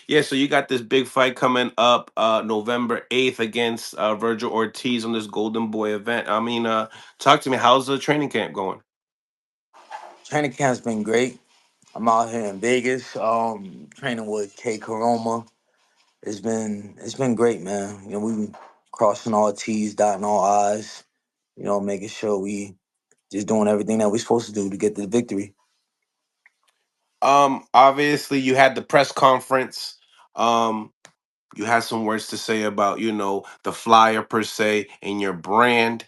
Yeah, so you got this big fight coming up November 8th against Virgil Ortiz on this Golden Boy event. I mean, talk to me. How's the training camp going? Training camp's been great. I'm out here in Vegas, training with K Karoma. It's been great, man. We been crossing all T's, dotting all I's. Making sure we just doing everything that we're supposed to do to get the victory. Obviously you had the press conference. Um, you had some words to say about, the flyer per se and your brand.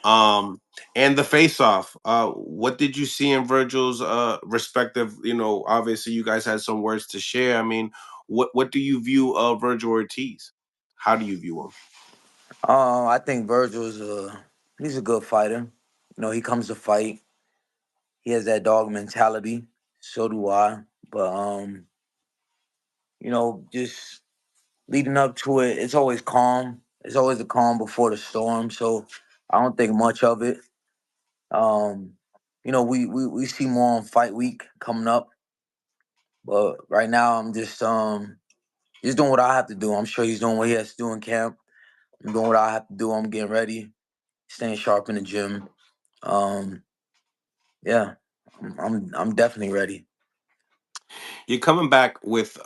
Um, and the face off. What did you see in Virgil's respective, obviously you guys had some words to share. I mean, what do you view Virgil Ortiz? How do you view him? I think Virgil's he's a good fighter. He comes to fight. He has that dog mentality. So do I. But just leading up to it, it's always calm. It's always the calm before the storm. So I don't think much of it. Um, we see more on fight week coming up, but right now I'm just doing what I have to do. I'm sure he's doing what he has to do in camp. I'm doing what I have to do. I'm getting ready, staying sharp in the gym. Um, yeah, I'm definitely ready. You're coming back with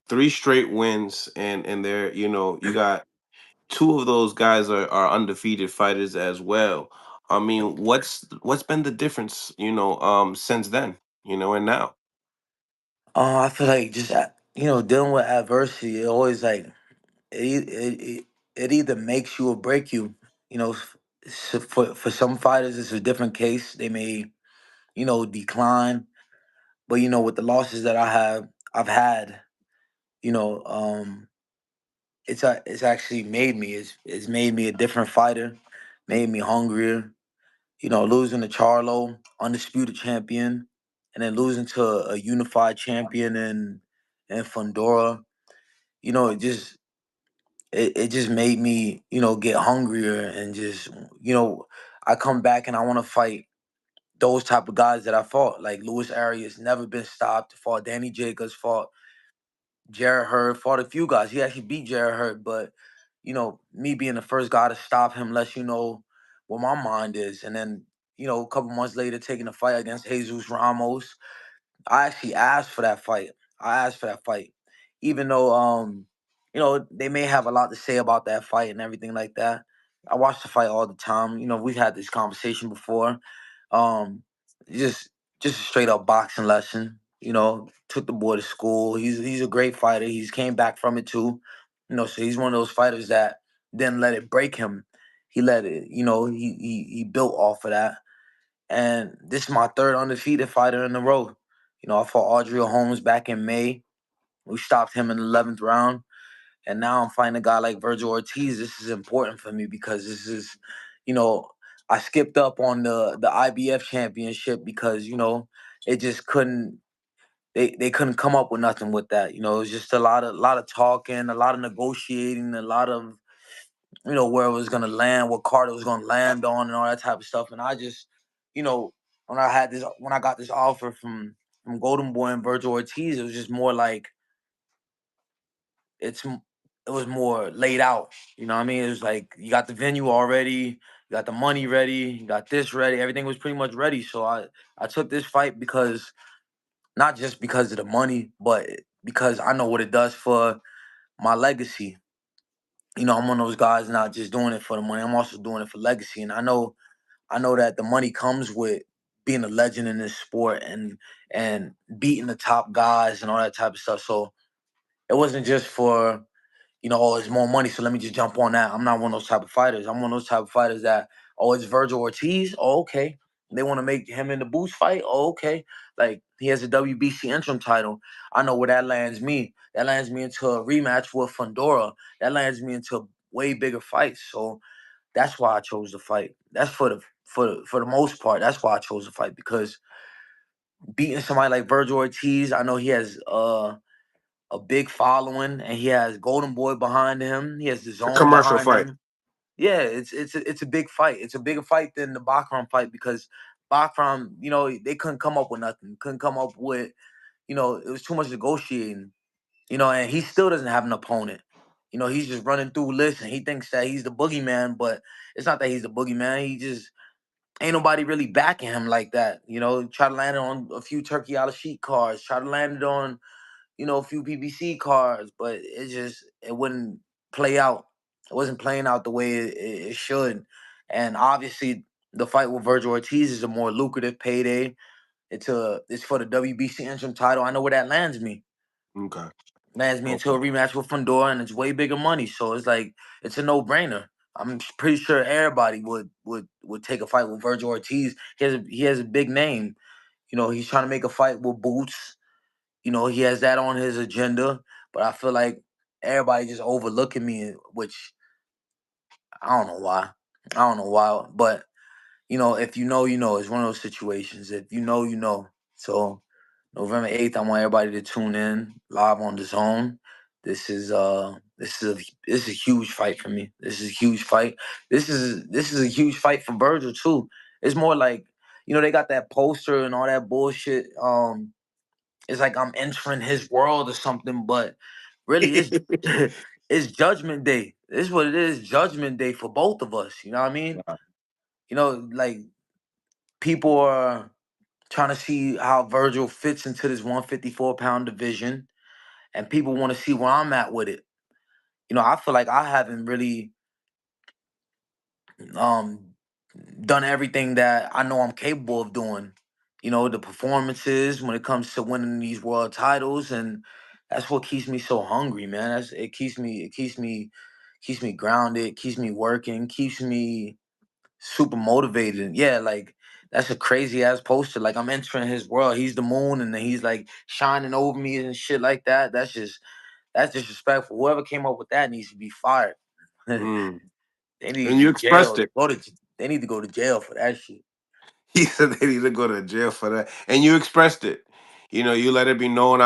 three straight wins, and there, you got two of those guys are undefeated fighters as well. I mean, what's been the difference, since then, and now? I feel like just dealing with adversity. It always like it either makes you or break you. For some fighters, it's a different case. They may decline, but with the losses that I've had, you know, um, it's actually it's made me a different fighter, made me hungrier. Losing to Charlo, undisputed champion, and then losing to a unified champion in Fundora. It just made me get hungrier and just you know I come back and I want to fight those type of guys that I fought. Like Luis Arias never been stopped. Fought Danny Jacobs. Fought Jared Hurd. Fought a few guys. He actually beat Jared Hurd, but me being the first guy to stop him lets you know what my mind is. And then a couple months later, taking a fight against Jesus Ramos. I actually asked for that fight. I asked for that fight, even though they may have a lot to say about that fight and everything like that. I watch the fight all the time. We've had this conversation before. Um, just just a straight up boxing lesson. Took the boy to school. He's a great fighter. He's came back from it too. So he's one of those fighters that didn't let it break him. He let it. He built off of that. And this is my third undefeated fighter in a row. I fought Audrey Holmes back in May. We stopped him in the 11th round. And now I'm fighting a guy like Virgil Ortiz. This is important for me because this is, you know, I skipped up on the IBF championship because, it just couldn't they couldn't come up with nothing with that. It was just a lot of talking, a lot of negotiating, a lot of where it was gonna land, what card it was gonna land on, and all that type of stuff. And I just, you know, when I got this offer from Golden Boy and Virgil Ortiz, it was just more like it was more laid out. You know what I mean? It was like you got the venue already, you got the money ready, you got this ready, everything was pretty much ready. So I took this fight because not just because of the money, but because I know what it does for my legacy. I'm one of those guys not just doing it for the money. I'm also doing it for legacy. And I know that the money comes with being a legend in this sport and beating the top guys and all that type of stuff. So it wasn't just for, oh, it's more money, so let me just jump on that. I'm not one of those type of fighters. I'm one of those type of fighters that, oh, it's Virgil Ortiz. Oh, okay. They want to make him in the Boost fight. Oh, okay. Like he has a WBC interim title. I know where that lands me. That lands me into a rematch with Fundora. That lands me into way bigger fights. So that's why I chose to fight. That's for the most part. That's why I chose to fight because beating somebody like Virgil Ortiz, I know he has a big following and he has Golden Boy behind him. He has the A Zone commercial behind fight. him. Yeah, it's a big fight. It's a bigger fight than the Bakram fight because Bakram, they couldn't come up with nothing. Couldn't come up with, it was too much negotiating. and he still doesn't have an opponent. He's just running through lists and he thinks that he's the boogeyman, but it's not that he's the boogeyman. He just ain't nobody really backing him like that. Try to land it on a few Turkey out of sheet cards, try to land it on, a few PBC cards, but it wouldn't play out. It wasn't playing out the way it should. And obviously the fight with Virgil Ortiz is a more lucrative payday. It's for the WBC interim title. I know where that lands me. Okay. Lands me into a Okay. rematch with Fundora, and it's way bigger money. So it's like it's a no brainer. I'm pretty sure everybody would take a fight with Virgil Ortiz. He has a big name. He's trying to make a fight with Boots. He has that on his agenda. But I feel like everybody just overlooking me, which I don't know why. I don't know why. But if you know, you know. It's one of those situations. If you know, you know. So November 8th, I want everybody to tune in live on the zone. This is a huge fight for me. This is a huge fight. This is a huge fight for Virgil too. It's more like, they got that poster and all that bullshit. It's like I'm entering his world or something, but really it's it's judgment day. This is what it is, judgment day for both of us. You know what I mean? Wow. Like people are trying to see how Virgil fits into this 154-pound division, and people want to see where I'm at with it. I feel like I haven't really um done everything that I know I'm capable of doing. The performances when it comes to winning these world titles, and that's what keeps me so hungry, man. It keeps me grounded, keeps me working, keeps me super motivated. And yeah, like that's a crazy ass poster. Like I'm entering his world. He's the moon, and then he's like shining over me and shit like that. That's disrespectful. Whoever came up with that needs to be fired. They Mm. need And to you be expressed jailed. it. They need to go to jail for that shit. He said they need to go to jail for that. And you expressed it. You let it be known